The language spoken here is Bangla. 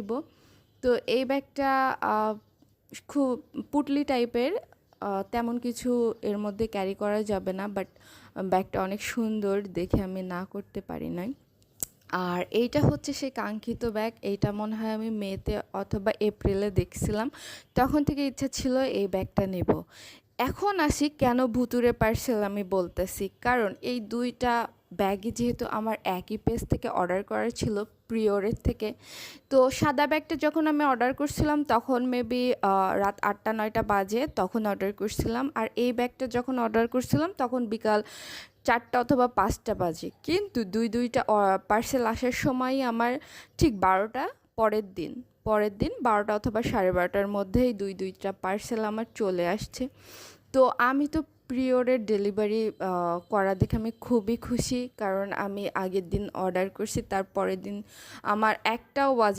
দিব। তো এই ব্যাগটা খুব পুটলি টাইপের, তেমন কিছু এর মধ্যে ক্যারি করা যাবে না, বাট ব্যাগটা অনেক সুন্দর দেখে আমি না করতে পারি নাই। আর এইটা হচ্ছে সেই কাঙ্ক্ষিত ব্যাগ। এইটা মনে হয় আমি মেতে অথবা এপ্রিলে দেখছিলাম, তখন থেকে ইচ্ছা ছিল এই ব্যাগটা নেব। এখন আসি কেন ভুতুরে পার্সেল আমি বলতেছি, কারণ এই দুইটা ব্যাগই যেহেতু আমার একই পেজ থেকে অর্ডার করা ছিল, প্রিওরের থেকে। তো সাদা ব্যাগটা যখন আমি অর্ডার করছিলাম তখন মেবি রাত 8টা 9টা বাজে, তখন অর্ডার করছিলাম। আর এই ব্যাগটা যখন অর্ডার করছিলাম তখন বিকাল 4টা অথবা 5টা বাজে। কিন্তু দুইটা পার্সেল আসার সময়ই আমার ঠিক 12টা, পরের দিন 12টা অথবা 12:30টার মধ্যেই দুইটা পার্সেল আমার চলে আসছে। তো আমি তো প্রিওরের ডেলিভারি করা দেখে আমি খুবই খুশি, কারণ আমি আগের দিন অর্ডার করছি, তার পরের দিন আমার একটাও